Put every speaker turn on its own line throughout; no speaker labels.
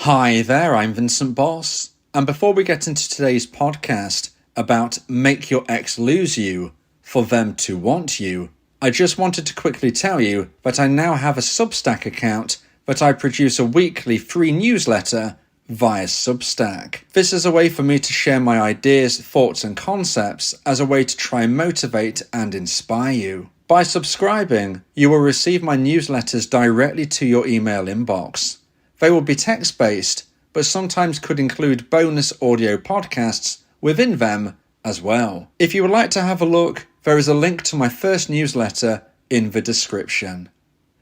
Hi there, I'm Vincent Bos, and before we get into today's podcast about make your ex lose you for them to want you, I just wanted to quickly tell you that I now have a Substack account that I produce a weekly free newsletter via Substack. This is a way for me to share my ideas, thoughts and concepts as a way to try and motivate and inspire you. By subscribing, you will receive my newsletters directly to your email inbox. They will be text-based, but sometimes could include bonus audio podcasts within them as well. If you would like to have a look, there is a link to my first newsletter in the description.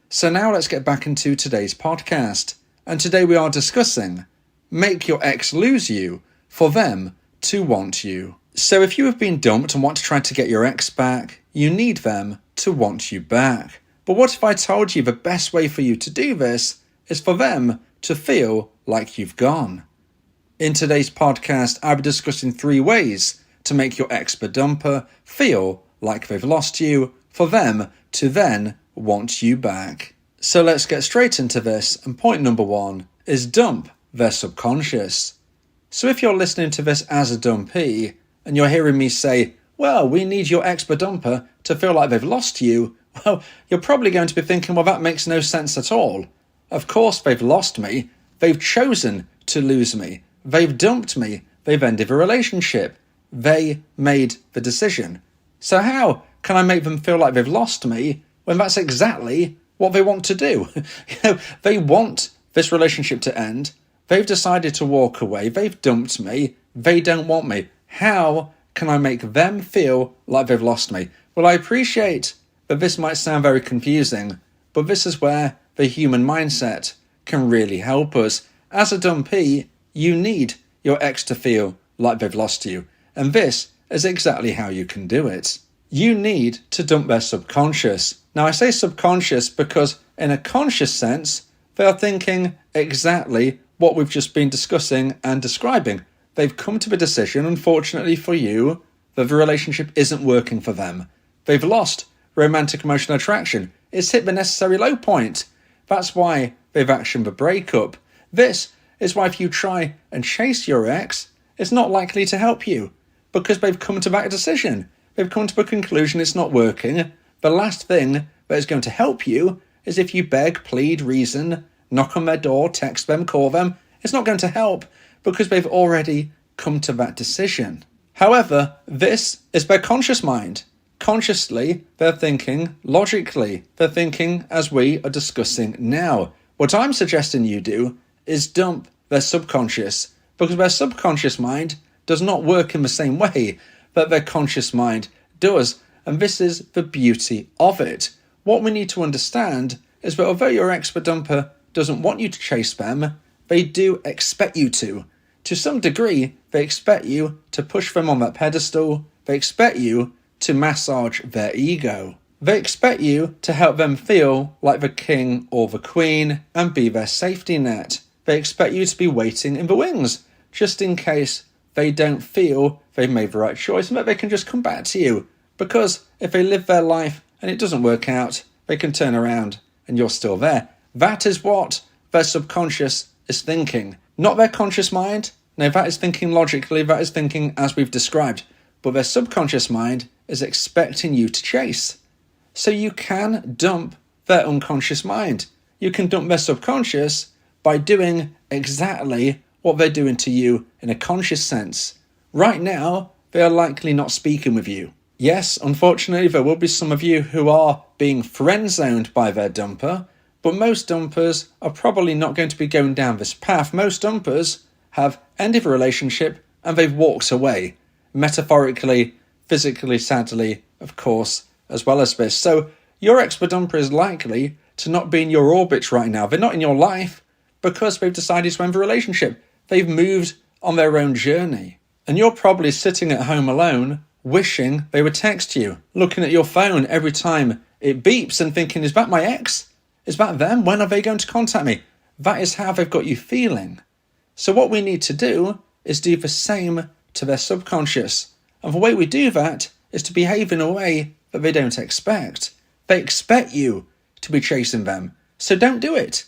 So now let's get back into today's podcast. And today we are discussing make your ex lose you for them to want you. So if you have been dumped and want to try to get your ex back, you need them to want you back. But what if I told you the best way for you to do this is for them to feel like you've gone? In today's podcast, I'll be discussing 3 ways to make your ex-dumper feel like they've lost you for them to then want you back. So let's get straight into this, and point number 1 is dump their subconscious. So if you're listening to this as a dumpee and you're hearing me say, well, we need your ex-dumper to feel like they've lost you, well, you're probably going to be thinking, well, that makes no sense at all. Of course they've lost me. They've chosen to lose me. They've dumped me. They've ended a relationship. They made the decision. So how can I make them feel like they've lost me when that's exactly what they want to do? They want this relationship to end. They've decided to walk away. They've dumped me. They don't want me. How can I make them feel like they've lost me? Well, I appreciate that this might sound very confusing, but this is where the human mindset can really help us. As a dumpee, you need your ex to feel like they've lost you. And this is exactly how you can do it. You need to dump their subconscious. Now I say subconscious because in a conscious sense, they are thinking exactly what we've just been discussing and describing. They've come to the decision, unfortunately for you, that the relationship isn't working for them. They've lost romantic emotional attraction. It's hit the necessary low point. That's why they've actioned the breakup. This is why if you try and chase your ex, it's not likely to help you, because they've come to that decision. They've come to a conclusion it's not working. The last thing that is going to help you is if you beg, plead, reason, knock on their door, text them, call them. It's not going to help because they've already come to that decision. However, this is their conscious mind. Consciously, they're thinking logically. They're thinking as we are discussing now. What I'm suggesting you do is dump their subconscious, because their subconscious mind does not work in the same way that their conscious mind does. And this is the beauty of it. What we need to understand is that although your ex-dumper doesn't want you to chase them, they do expect you to. To some degree, they expect you to push them on that pedestal. They expect you to massage their ego. They expect you to help them feel like the king or the queen and be their safety net. They expect you to be waiting in the wings, just in case they don't feel they've made the right choice and that they can just come back to you. Because if they live their life and it doesn't work out, they can turn around and you're still there. That is what their subconscious is thinking. Not their conscious mind. No, that is thinking logically. That is thinking as we've described. But their subconscious mind is expecting you to chase. So you can dump their unconscious mind. You can dump their subconscious by doing exactly what they're doing to you in a conscious sense. Right now, they are likely not speaking with you. Yes, unfortunately, there will be some of you who are being friend-zoned by their dumper, but most dumpers are probably not going to be going down this path. Most dumpers have ended a relationship and they've walked away. Metaphorically, physically, sadly, of course, as well as this. So your ex-dumper is likely to not be in your orbit right now. They're not in your life because they've decided to end the relationship. They've moved on their own journey. And you're probably sitting at home alone, wishing they would text you, looking at your phone every time it beeps and thinking, is that my ex? Is that them? When are they going to contact me? That is how they've got you feeling. So what we need to do is do the same to their subconscious. And the way we do that is to behave in a way that they don't expect. They expect you to be chasing them. So don't do it.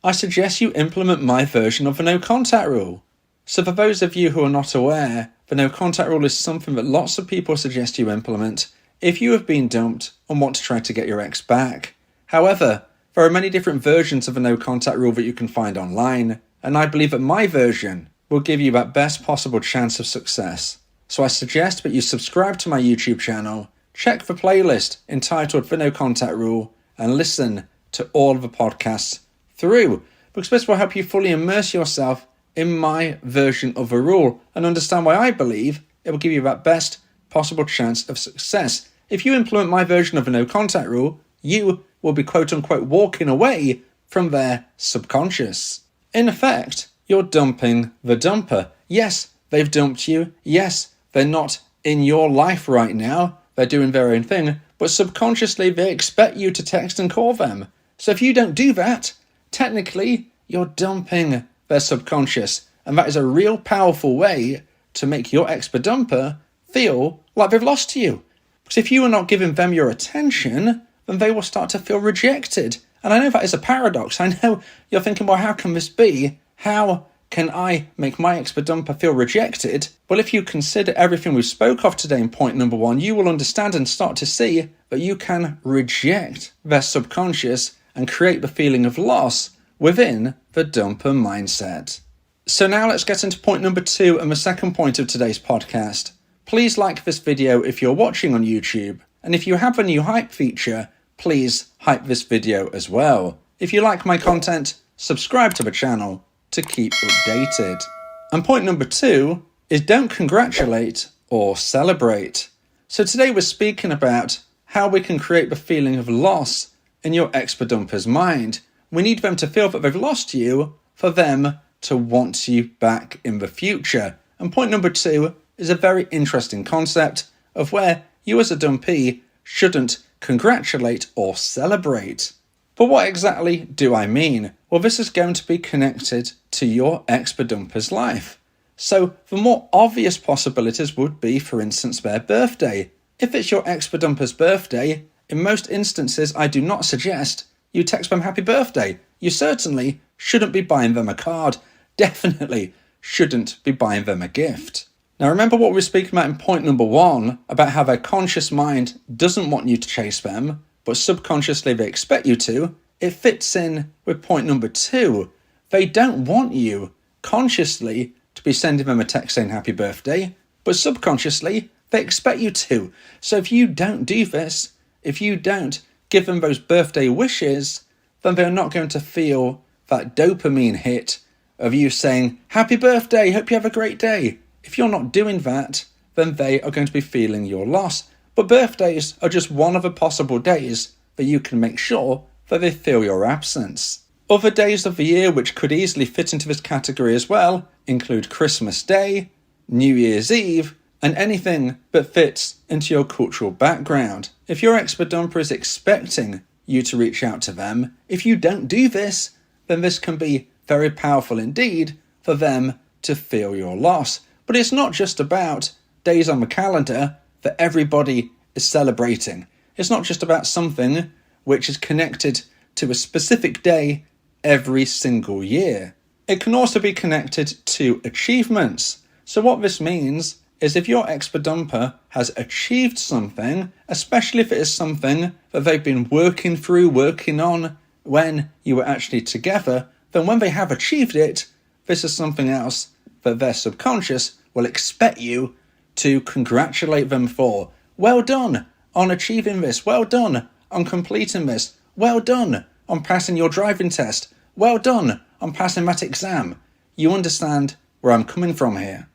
I suggest you implement my version of the no contact rule. So for those of you who are not aware, the no contact rule is something that lots of people suggest you implement if you have been dumped and want to try to get your ex back. However, there are many different versions of the no contact rule that you can find online, and I believe that my version will give you that best possible chance of success. So I suggest that you subscribe to my YouTube channel, check the playlist entitled The No Contact Rule, and listen to all of the podcasts through, because this will help you fully immerse yourself in my version of the rule and understand why I believe it will give you that best possible chance of success. If you implement my version of the no contact rule, you will be quote unquote walking away from their subconscious. In effect, you're dumping the dumper. Yes, they've dumped you. Yes, they're not in your life right now. They're doing their own thing, but subconsciously they expect you to text and call them. So if you don't do that, technically you're dumping their subconscious, and that is a real powerful way to make your ex-dumper feel like they've lost to you. Because if you are not giving them your attention, then they will start to feel rejected. And I know that is a paradox. I know you're thinking, well, how can this be? How can I make my ex-dumper feel rejected? Well, if you consider everything we spoke of today in point number 1, you will understand and start to see that you can reject their subconscious and create the feeling of loss within the dumper mindset. So now let's get into point number 2 and the second point of today's podcast. Please like this video if you're watching on YouTube, and if you have a new hype feature, please hype this video as well. If you like my content, subscribe to the channel to keep updated. And point number 2 is don't congratulate or celebrate. So today we're speaking about how we can create the feeling of loss in your ex-dumper's mind. We need them to feel that they've lost you for them to want you back in the future. And point number 2 is a very interesting concept of where you as a dumpee shouldn't congratulate or celebrate. But what exactly do I mean? Well, this is going to be connected to your ex-dumper's life. So the more obvious possibilities would be, for instance, their birthday. If it's your ex-dumper's birthday, in most instances I do not suggest you text them happy birthday. You certainly shouldn't be buying them a card. Definitely shouldn't be buying them a gift. Now remember what we were speaking about in point number 1 about how their conscious mind doesn't want you to chase them, but subconsciously they expect you to. It fits in with point number 2. They don't want you consciously to be sending them a text saying happy birthday, but subconsciously they expect you to. So if you don't do this, if you don't give them those birthday wishes, then they're not going to feel that dopamine hit of you saying, happy birthday, hope you have a great day. If you're not doing that, then they are going to be feeling your loss. But birthdays are just one of the possible days that you can make sure that they feel your absence. Other days of the year which could easily fit into this category as well include Christmas Day, New Year's Eve, and anything that fits into your cultural background. If your ex-dumper is expecting you to reach out to them, if you don't do this, then this can be very powerful indeed for them to feel your loss. But it's not just about days on the calendar that everybody is celebrating. It's not just about something which is connected to a specific day every single year. It can also be connected to achievements. So what this means is if your ex-dumper has achieved something, especially if it is something that they've been working on when you were actually together, then when they have achieved it, this is something else that their subconscious will expect you to congratulate them for. Well done on achieving this. Well done on completing this. Well done on passing your driving test. Well done on passing that exam. You understand where I'm coming from here.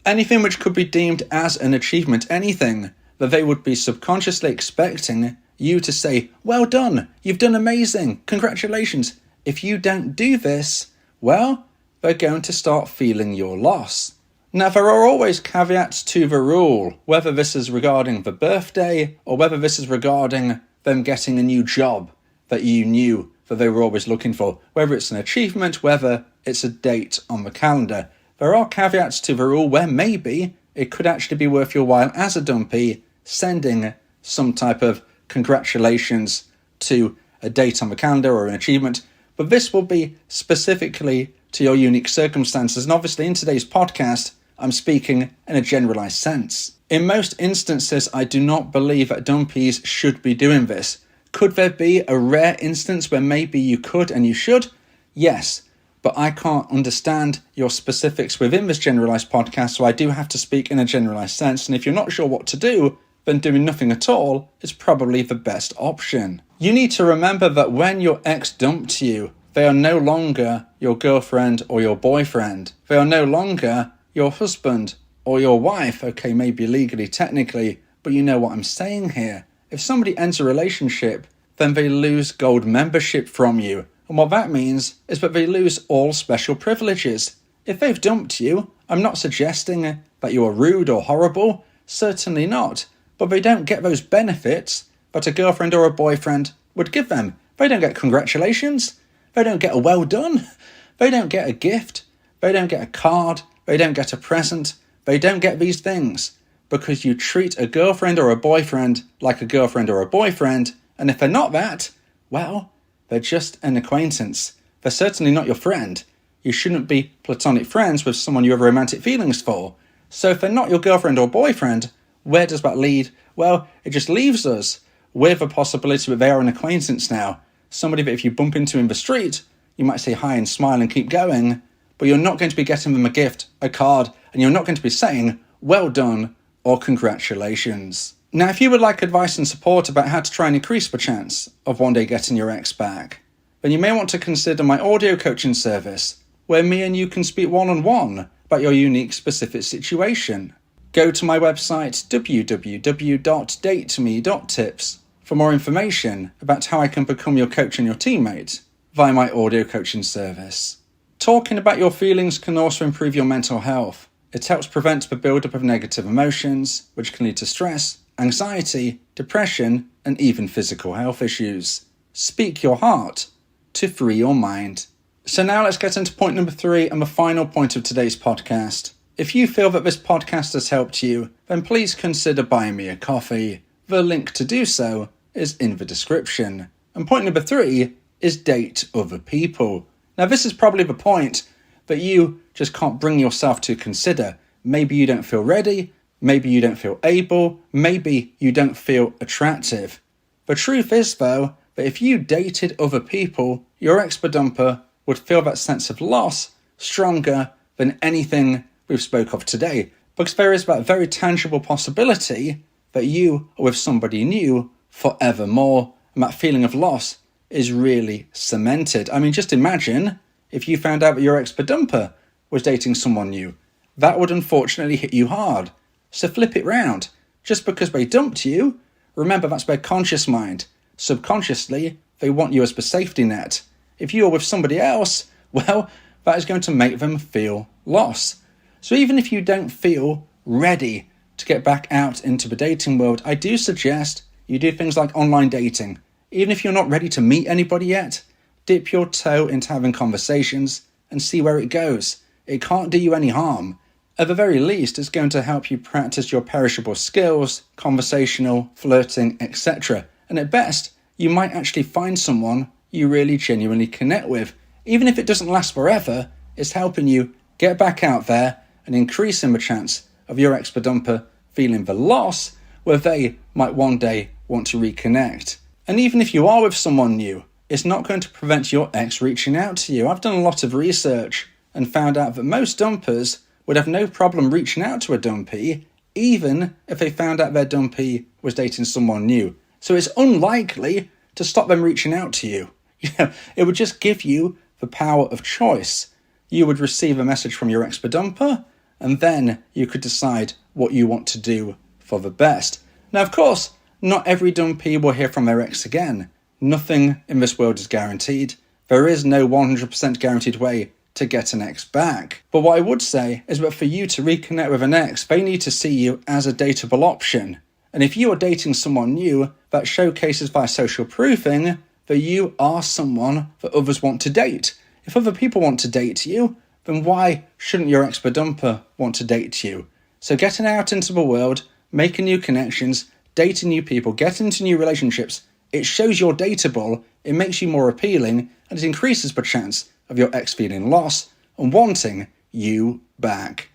Anything which could be deemed as an achievement, anything that they would be subconsciously expecting you to say, well done, you've done amazing, congratulations. If you don't do this, well, they're going to start feeling your loss. Now, there are always caveats to the rule, whether this is regarding the birthday or whether this is regarding them getting a new job that you knew that they were always looking for, whether it's an achievement, whether it's a date on the calendar. There are caveats to the rule where maybe it could actually be worth your while as a dumpee sending some type of congratulations to a date on the calendar or an achievement. But this will be specifically to your unique circumstances, and obviously in today's podcast, I'm speaking in a generalized sense. In most instances, I do not believe that dumpees should be doing this. Could there be a rare instance where maybe you could and you should? Yes, but I can't understand your specifics within this generalized podcast, so I do have to speak in a generalized sense, and if you're not sure what to do, then doing nothing at all is probably the best option. You need to remember that when your ex dumped you, they are no longer your girlfriend or your boyfriend. They are no longer your husband or your wife. Okay, maybe legally, technically, but you know what I'm saying here. If somebody ends a relationship, then they lose gold membership from you. And what that means is that they lose all special privileges. If they've dumped you, I'm not suggesting that you are rude or horrible, certainly not. But they don't get those benefits that a girlfriend or a boyfriend would give them. They don't get congratulations. They don't get a well done. They don't get a gift. They don't get a card. They don't get a present. They don't get these things because you treat a girlfriend or a boyfriend like a girlfriend or a boyfriend. And if they're not that, well, they're just an acquaintance. They're certainly not your friend. You shouldn't be platonic friends with someone you have romantic feelings for. So if they're not your girlfriend or boyfriend, where does that lead? Well, it just leaves us with a possibility that they are an acquaintance now. Somebody that if you bump into in the street, you might say hi and smile and keep going, but you're not going to be getting them a gift, a card, and you're not going to be saying, well done, or congratulations. Now, if you would like advice and support about how to try and increase the chance of one day getting your ex back, then you may want to consider my audio coaching service, where me and you can speak one-on-one about your unique specific situation. Go to my website, www.datetome.tips, for more information about how I can become your coach and your teammate via my audio coaching service. Talking about your feelings can also improve your mental health. It helps prevent the buildup of negative emotions, which can lead to stress, anxiety, depression, and even physical health issues. Speak your heart to free your mind. So now let's get into point number 3 and the final point of today's podcast. If you feel that this podcast has helped you, then please consider buying me a coffee. The link to do so is in the description. And point number 3 is date other people. Now this is probably the point that you just can't bring yourself to consider. Maybe you don't feel ready, maybe you don't feel able, maybe you don't feel attractive. The truth is though, that if you dated other people, your ex-dumper would feel that sense of loss stronger than anything we've spoke of today, because there is that very tangible possibility that you are with somebody new forevermore, and that feeling of loss is really cemented. I mean, just imagine if you found out that your ex-dumper was dating someone new. That would unfortunately hit you hard. So flip it round. Just because they dumped you, remember that's their conscious mind. Subconsciously, they want you as the safety net. If you are with somebody else, well, that is going to make them feel loss. So even if you don't feel ready to get back out into the dating world, I do suggest you do things like online dating. Even if you're not ready to meet anybody yet, dip your toe into having conversations and see where it goes. It can't do you any harm. At the very least, it's going to help you practice your perishable skills, conversational, flirting, etc. And at best, you might actually find someone you really genuinely connect with. Even if it doesn't last forever, it's helping you get back out there and increasing the chance of your ex-dumper feeling the loss where they might one day want to reconnect. And even if you are with someone new, it's not going to prevent your ex reaching out to you. I've done a lot of research and found out that most dumpers would have no problem reaching out to a dumpee, even if they found out their dumpee was dating someone new. So it's unlikely to stop them reaching out to you. It would just give you the power of choice. You would receive a message from your ex-dumper, and then you could decide what you want to do for the best. Now, of course, not every dumpee will hear from their ex again. Nothing in this world is guaranteed. There is no 100% guaranteed way to get an ex back. But what I would say is that for you to reconnect with an ex, they need to see you as a dateable option. And if you are dating someone new, that showcases via social proofing that you are someone that others want to date. If other people want to date you, then why shouldn't your ex-dumper want to date you? So getting out into the world, making new connections, dating new people, getting into new relationships It shows you're dateable, it makes you more appealing, and it increases the chance of your ex feeling lost and wanting you back.